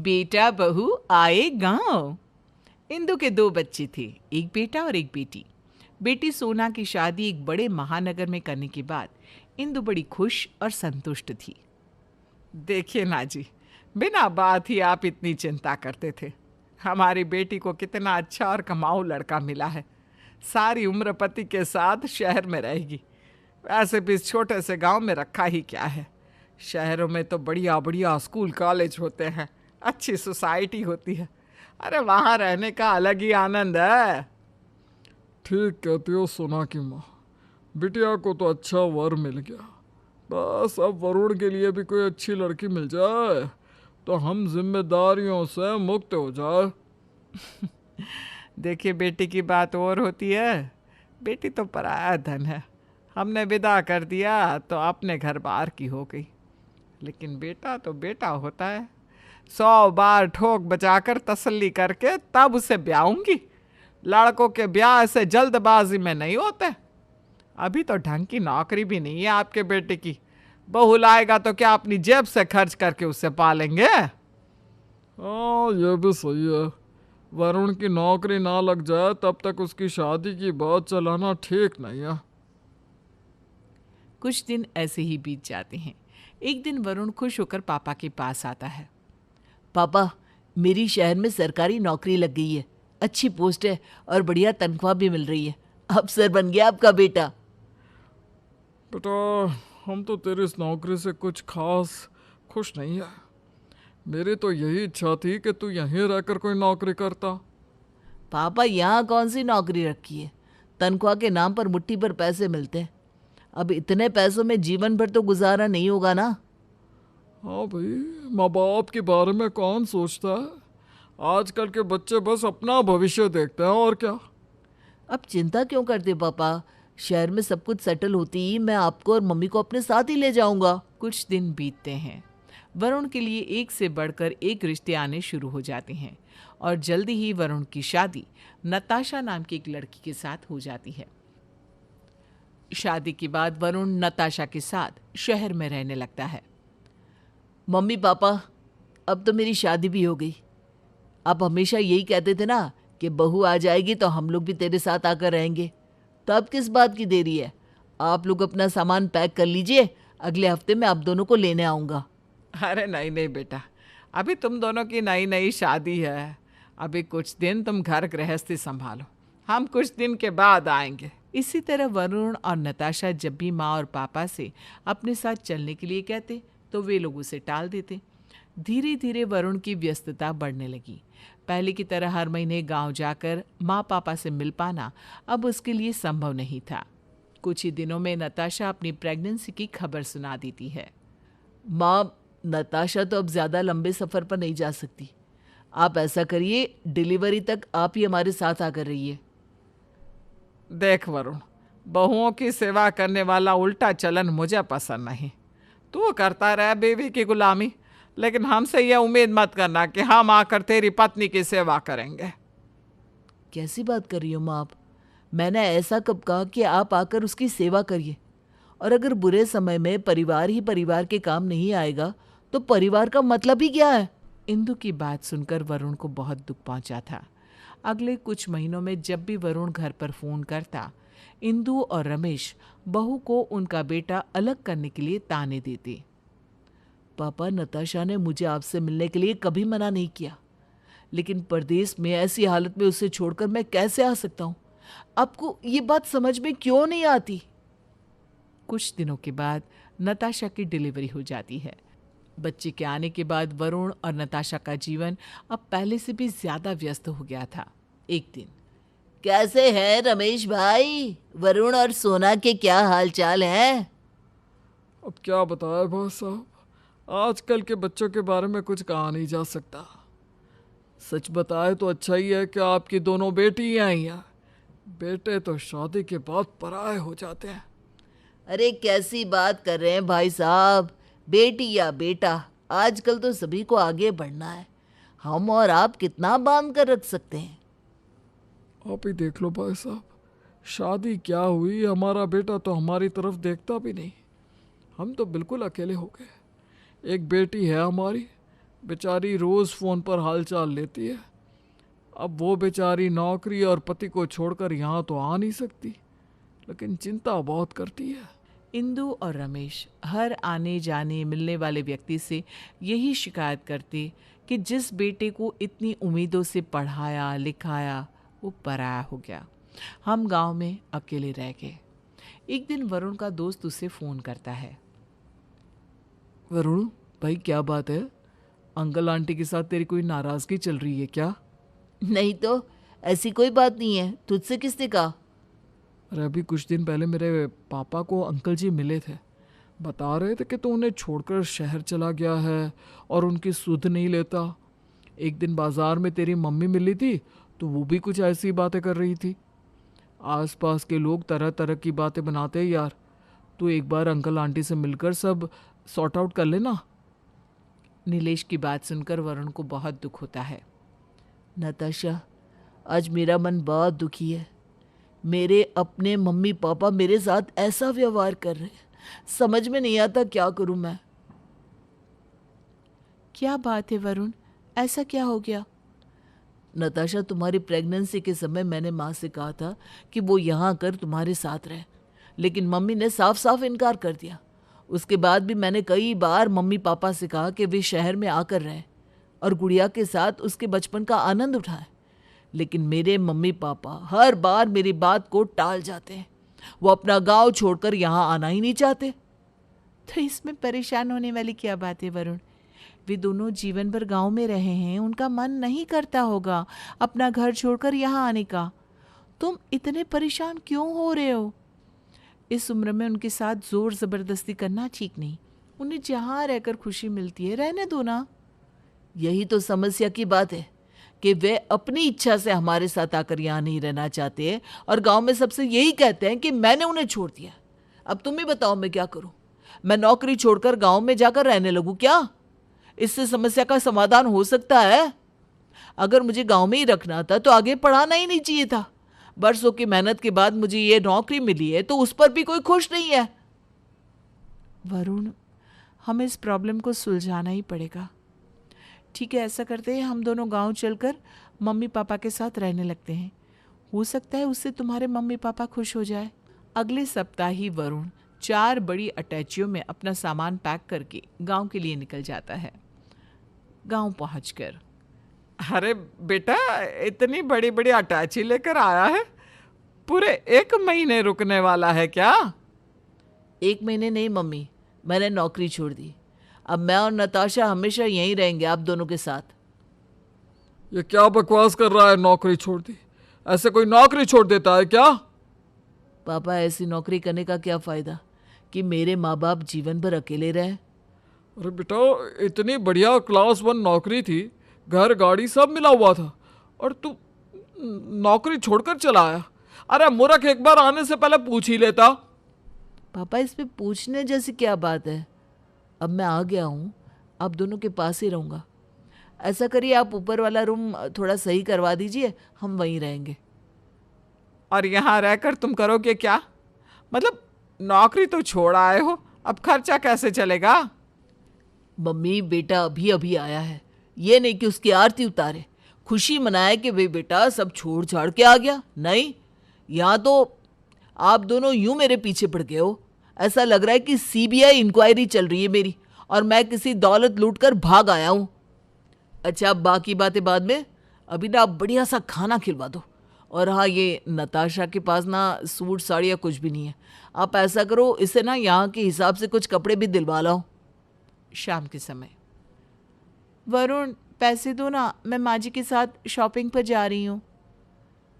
बेटा बहू आए गांव। इंदु के दो बच्चे थे, एक बेटा और एक बेटी। बेटी सोना की शादी एक बड़े महानगर में करने के बाद इंदु बड़ी खुश और संतुष्ट थी। देखिए ना जी, बिना बात ही आप इतनी चिंता करते थे। हमारी बेटी को कितना अच्छा और कमाऊ लड़का मिला है। सारी उम्र पति के साथ शहर में रहेगी। वैसे भी इस छोटे से गांव में रखा ही क्या है। शहरों में तो बढ़िया बढ़िया स्कूल कॉलेज होते हैं, अच्छी सोसाइटी होती है। अरे वहाँ रहने का अलग ही आनंद है। ठीक कहती हो सोना की माँ। बिटिया को तो अच्छा वर मिल गया। बस अब वरुण के लिए भी कोई अच्छी लड़की मिल जाए तो हम जिम्मेदारियों से मुक्त हो जाए। देखिए, बेटी की बात और होती है। बेटी तो पराया धन है। हमने विदा कर दिया तो अपने घर बार की हो गई। लेकिन बेटा तो बेटा होता है। 100 बार ठोक बजाकर तसल्ली करके तब उसे ब्याहूंगी। लड़कों के ब्याह से जल्दबाजी में नहीं होते। अभी तो ढंग की नौकरी भी नहीं है आपके बेटे की। बहू लाएगा तो क्या अपनी जेब से खर्च करके उसे पालेंगे? हाँ, ये भी सही है। वरुण की नौकरी ना लग जाए तब तक उसकी शादी की बात चलाना ठीक नहीं है। कुछ दिन ऐसे ही बीत जाते हैं। एक दिन वरुण खुश होकर पापा के पास आता है। पापा, मेरी शहर में सरकारी नौकरी लग गई है, अच्छी पोस्ट है और बढ़िया तनख्वाह भी मिल रही है। अफसर बन गया आपका बेटा। बेटा, हम तो तेरी इस नौकरी से कुछ खास खुश नहीं है। मेरी तो यही इच्छा थी कि तू यहीं रहकर कोई नौकरी करता। पापा, यहाँ कौन सी नौकरी रखी है? तनख्वाह के नाम पर मुट्ठी भर पैसे मिलते हैं। अब इतने पैसों में जीवन भर तो गुजारा नहीं होगा ना। हाँ भाई, माँ बाप के बारे में कौन सोचता है। आजकल के बच्चे बस अपना भविष्य देखते हैं और क्या। अब चिंता क्यों करते पापा? शहर में सब कुछ सेटल होती ही मैं आपको और मम्मी को अपने साथ ही ले जाऊंगा। कुछ दिन बीतते हैं। वरुण के लिए एक से बढ़कर एक रिश्ते आने शुरू हो जाते हैं और जल्दी ही वरुण की शादी नताशा नाम की एक लड़की के साथ हो जाती है। शादी के बाद वरुण नताशा के साथ शहर में रहने लगता है। मम्मी पापा, अब तो मेरी शादी भी हो गई। आप हमेशा यही कहते थे ना कि बहू आ जाएगी तो हम लोग भी तेरे साथ आकर रहेंगे। तो अब किस बात की देरी है? आप लोग अपना सामान पैक कर लीजिए, अगले हफ्ते मैं आप दोनों को लेने आऊँगा। अरे नहीं नहीं बेटा, अभी तुम दोनों की नई नई शादी है। अभी कुछ दिन तुम घर गृहस्थी संभालो, हम कुछ दिन के बाद आएंगे। इसी तरह वरुण और नताशा जब भी माँ और पापा से अपने साथ चलने के लिए कहते तो वे लोग उसे टाल देते। धीरे धीरे वरुण की व्यस्तता बढ़ने लगी। पहले की तरह हर महीने गांव जाकर माँ पापा से मिल पाना अब उसके लिए संभव नहीं था। कुछ ही दिनों में नताशा अपनी प्रेगनेंसी की खबर सुना देती है। माँ, नताशा तो अब ज़्यादा लंबे सफ़र पर नहीं जा सकती। आप ऐसा करिए, डिलीवरी तक आप ही हमारे साथ आकर रहिए। देख वरुण, बहुओं की सेवा करने वाला उल्टा चलन मुझे पसंद नहीं। तू करता रह बीवी की गुलामी, लेकिन हमसे यह उम्मीद मत करना कि हम आकर तेरी पत्नी की सेवा करेंगे। कैसी बात कर रही हो माँ आप? मैंने ऐसा कब कहा कि आप आकर उसकी सेवा करिए? और अगर बुरे समय में परिवार ही परिवार के काम नहीं आएगा तो परिवार का मतलब ही क्या है? इंदु की बात सुनकर वरुण को बहुत दुख पहुंचा था। अगले कुछ महीनों में जब भी वरुण घर पर फोन करता, इंदु और रमेश बहू को उनका बेटा अलग करने के लिए ताने देते। पापा, नताशा ने मुझे आपसे मिलने के लिए कभी मना नहीं किया, लेकिन परदेश में ऐसी हालत में उसे छोड़कर मैं कैसे आ सकता हूँ? आपको ये बात समझ में क्यों नहीं आती? कुछ दिनों के बाद नताशा की डिलीवरी हो जाती है। बच्चे के आने के बाद वरुण और नताशा का जीवन अब पहले से भी ज्यादा व्यस्त हो गया था। एक दिन, कैसे हैं रमेश भाई? वरुण और सोना के क्या हाल चाल हैं? अब क्या बताए भाई साहब, आजकल के बच्चों के बारे में कुछ कहा नहीं जा सकता। सच बताए तो अच्छा ही है कि आपकी दोनों बेटी आई हैं। बेटे तो शादी के बाद पराए हो जाते हैं। अरे कैसी बात कर रहे हैं भाई साहब? बेटी या बेटा, आजकल तो सभी को आगे बढ़ना है। हम और आप कितना बांध कर रख सकते हैं? आप ही देख लो भाई साहब, शादी क्या हुई, हमारा बेटा तो हमारी तरफ देखता भी नहीं। हम तो बिल्कुल अकेले हो गए। एक बेटी है हमारी, बेचारी रोज़ फ़ोन पर हालचाल लेती है। अब वो बेचारी नौकरी और पति को छोड़कर यहाँ तो आ नहीं सकती, लेकिन चिंता बहुत करती है। इंदु और रमेश हर आने जाने मिलने वाले व्यक्ति से यही शिकायत करते कि जिस बेटे को इतनी उम्मीदों से पढ़ाया लिखाया वो पराया हो गया। हम गांव में अकेले रह गए। एक दिन वरुण का दोस्त उसे फ़ोन करता है। वरुण भाई, क्या बात है? अंकल आंटी के साथ तेरी कोई नाराज़गी चल रही है क्या? नहीं तो, ऐसी कोई बात नहीं है। तुझसे किसने कहा? अरे अभी कुछ दिन पहले मेरे पापा को अंकल जी मिले थे। बता रहे थे कि तू उन्हें छोड़कर शहर चला गया है और उनकी सुध नहीं लेता। एक दिन बाजार में तेरी मम्मी मिली थी तो वो भी कुछ ऐसी बातें कर रही थी। आसपास के लोग तरह तरह की बातें बनाते हैं यार। तू एक बार अंकल आंटी से मिलकर सब सॉर्ट आउट कर लेना। नीलेश की बात सुनकर वरुण को बहुत दुख होता है। नताशा, आज मेरा मन बहुत दुखी है। मेरे अपने मम्मी पापा मेरे साथ ऐसा व्यवहार कर रहे हैं, समझ में नहीं आता क्या करूं मैं। क्या बात है वरुण, ऐसा क्या हो गया? नताशा, तुम्हारी प्रेगनेंसी के समय मैंने माँ से कहा था कि वो यहाँ आकर तुम्हारे साथ रहे, लेकिन मम्मी ने साफ साफ इनकार कर दिया। उसके बाद भी मैंने कई बार मम्मी पापा से कहा कि वे शहर में आकर रहें और गुड़िया के साथ उसके बचपन का आनंद उठाएं, लेकिन मेरे मम्मी पापा हर बार मेरी बात को टाल जाते हैं। वो अपना गांव छोड़कर यहाँ आना ही नहीं चाहते। तो इसमें परेशान होने वाली क्या बात है वरुण? वे दोनों जीवन भर गांव में रहे हैं, उनका मन नहीं करता होगा अपना घर छोड़कर यहाँ आने का। तुम इतने परेशान क्यों हो रहे हो? इस उम्र में उनके साथ जोर जबरदस्ती करना ठीक नहीं। उन्हें जहाँ रहकर खुशी मिलती है रहने दो ना। यही तो समस्या की बात है कि वे अपनी इच्छा से हमारे साथ आकर यहाँ नहीं रहना चाहते और गांव में सबसे यही कहते हैं कि मैंने उन्हें छोड़ दिया। अब तुम ही बताओ मैं क्या करूं? मैं नौकरी छोड़कर गांव में जाकर रहने लगूं क्या? इससे समस्या का समाधान हो सकता है? अगर मुझे गांव में ही रखना था तो आगे पढ़ाना ही नहीं चाहिए था। बरसों की मेहनत के बाद मुझे ये नौकरी मिली है तो उस पर भी कोई खुश नहीं है। वरुण, हमें इस प्रॉब्लम को सुलझाना ही पड़ेगा। ठीक है, ऐसा करते हैं, हम दोनों गांव चलकर मम्मी पापा के साथ रहने लगते हैं। हो सकता है उससे तुम्हारे मम्मी पापा खुश हो जाए। अगले सप्ताह ही वरुण 4 बड़ी अटैचियों में अपना सामान पैक करके गांव के लिए निकल जाता है। गांव पहुंचकर, अरे बेटा, इतनी बड़ी बड़ी अटैची लेकर आया है? पूरे 1 महीने रुकने वाला है क्या? 1 महीने नहीं मम्मी, मैंने नौकरी छोड़ दी। अब मैं और नताशा हमेशा यहीं रहेंगे आप दोनों के साथ। ये क्या बकवास कर रहा है? नौकरी छोड़ दी? ऐसे कोई नौकरी छोड़ देता है क्या? पापा, ऐसी नौकरी करने का क्या फ़ायदा कि मेरे माँ बाप जीवन भर अकेले रहे? अरे बेटा, इतनी बढ़िया क्लास 1 नौकरी थी, घर गाड़ी सब मिला हुआ था, और तू नौकरी छोड़कर चला आया। अरे मूर्ख, एक बार आने से पहले पूछ ही लेता। पापा, इसमें पूछने जैसी क्या बात है? अब मैं आ गया हूँ, आप दोनों के पास ही रहूँगा। ऐसा करिए, आप ऊपर वाला रूम थोड़ा सही करवा दीजिए, हम वहीं रहेंगे। और यहाँ रहकर तुम करोगे क्या? मतलब नौकरी तो छोड़ आए हो, अब खर्चा कैसे चलेगा? मम्मी, बेटा अभी अभी आया है, ये नहीं कि उसकी आरती उतारे, खुशी मनाए कि वे बेटा सब छोड़ छाड़ के आ गया। नहीं, यहाँ तो आप दोनों यूं मेरे पीछे पड़ गए हो। ऐसा लग रहा है कि सीबीआई इंक्वायरी चल रही है मेरी और मैं किसी दौलत लूट कर भाग आया हूँ। अच्छा, अब बाकी बातें बाद में, अभी ना आप बढ़िया सा खाना खिलवा दो। और हाँ, ये नताशा के पास ना सूट साड़ी या कुछ भी नहीं है। आप ऐसा करो, इसे ना यहाँ के हिसाब से कुछ कपड़े भी दिलवा लाओ। शाम के समय, वरुण पैसे दो ना, मैं माँ जी के साथ शॉपिंग पर जा रही हूँ।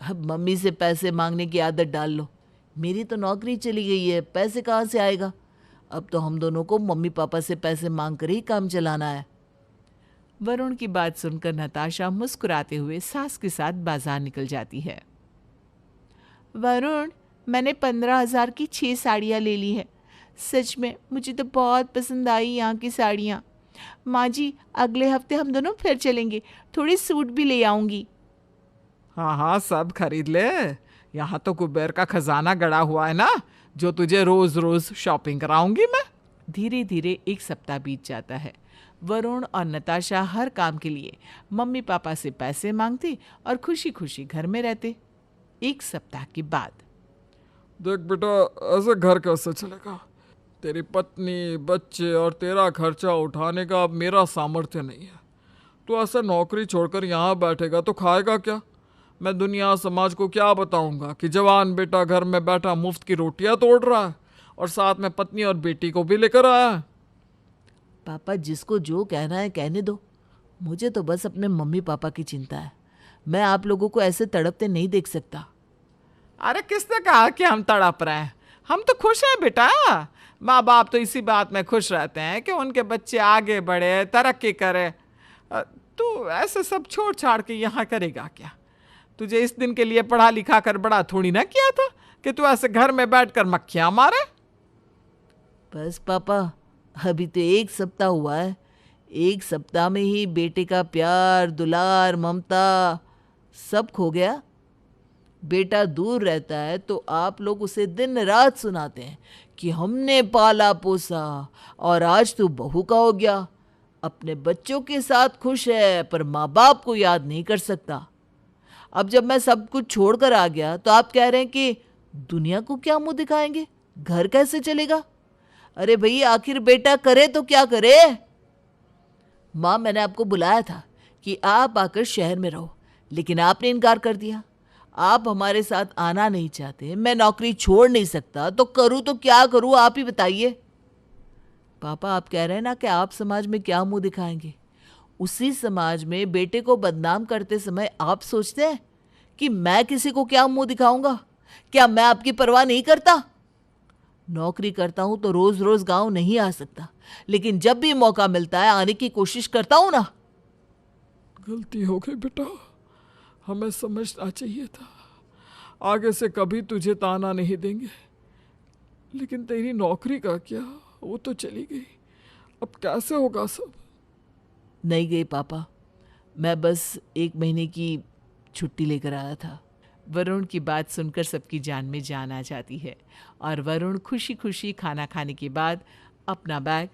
अब मम्मी से पैसे मांगने की आदत डाल लो। मेरी तो नौकरी चली गई है, पैसे कहाँ से आएगा? अब तो हम दोनों को मम्मी पापा से पैसे मांग कर ही काम चलाना है। वरुण की बात सुनकर नताशा मुस्कुराते हुए सास के साथ बाजार निकल जाती है। वरुण, मैंने 15,000 की 6 साड़ियाँ ले ली है। सच में मुझे तो बहुत पसंद आई यहाँ की साड़ियाँ। माँ जी, अगले हफ्ते हम दोनों फिर चलेंगे, थोड़े सूट भी ले आऊँगी। हाँ हाँ, सब खरीद ले। यहाँ तो कुबेर का खजाना गड़ा हुआ है ना, जो तुझे रोज रोज शॉपिंग कराऊंगी मैं। धीरे धीरे 1 सप्ताह बीत जाता है। वरुण और नताशा हर काम के लिए मम्मी पापा से पैसे मांगते और खुशी खुशी घर में रहते। एक सप्ताह के बाद देख बेटा, ऐसे घर कैसे चलेगा? तेरी पत्नी, बच्चे और तेरा खर्चा उठाने का अब मेरा सामर्थ्य नहीं है। तू ऐसे नौकरी छोड़कर यहाँ बैठेगा तो खाएगा क्या? मैं दुनिया समाज को क्या बताऊंगा कि जवान बेटा घर में बैठा मुफ्त की रोटियां तोड़ रहा है और साथ में पत्नी और बेटी को भी लेकर आया है। पापा, जिसको जो कहना है कहने दो। मुझे तो बस अपने मम्मी पापा की चिंता है। मैं आप लोगों को ऐसे तड़पते नहीं देख सकता। अरे किसने कहा कि हम तड़प रहे हैं? हम तो खुश हैं बेटा। माँ बाप तो इसी बात में खुश रहते हैं कि उनके बच्चे आगे बढ़े, तरक्की करे। तू ऐसे सब छोड़ छाड़ के यहाँ करेगा क्या? तुझे इस दिन के लिए पढ़ा लिखा कर बड़ा थोड़ी ना किया था कि तू ऐसे घर में बैठकर मक्खियां मारे। बस पापा, अभी तो 1 सप्ताह हुआ है। 1 सप्ताह में ही बेटे का प्यार, दुलार, ममता सब खो गया। बेटा दूर रहता है तो आप लोग उसे दिन रात सुनाते हैं कि हमने पाला पोसा और आज तू बहू का हो गया। अपने बच्चों के साथ खुश है पर माँ बाप को याद नहीं कर सकता। अब जब मैं सब कुछ छोड़कर आ गया तो आप कह रहे हैं कि दुनिया को क्या मुंह दिखाएंगे, घर कैसे चलेगा? अरे भई, आखिर बेटा करे तो क्या करे? माँ, मैंने आपको बुलाया था कि आप आकर शहर में रहो, लेकिन आपने इनकार कर दिया। आप हमारे साथ आना नहीं चाहते। मैं नौकरी छोड़ नहीं सकता तो करूँ तो क्या करूँ, आप ही बताइए। पापा, आप कह रहे हैं ना कि आप समाज में क्या मुंह दिखाएंगे। उसी समाज में बेटे को बदनाम करते समय आप सोचते हैं कि मैं किसी को क्या मुंह दिखाऊंगा? क्या मैं आपकी परवाह नहीं करता? नौकरी करता हूं तो रोज रोज गांव नहीं आ सकता, लेकिन जब भी मौका मिलता है आने की कोशिश करता हूं ना। गलती हो गई बेटा, हमें समझना चाहिए था। आगे से कभी तुझे ताना नहीं देंगे। लेकिन तेरी नौकरी का क्या? वो तो चली गई, अब कैसे होगा सब? नहीं गई पापा, मैं बस 1 महीने की छुट्टी लेकर आया था। वरुण की बात सुनकर सबकी जान में जान आ जाती है और वरुण खुशी खुशी खाना खाने के बाद अपना बैग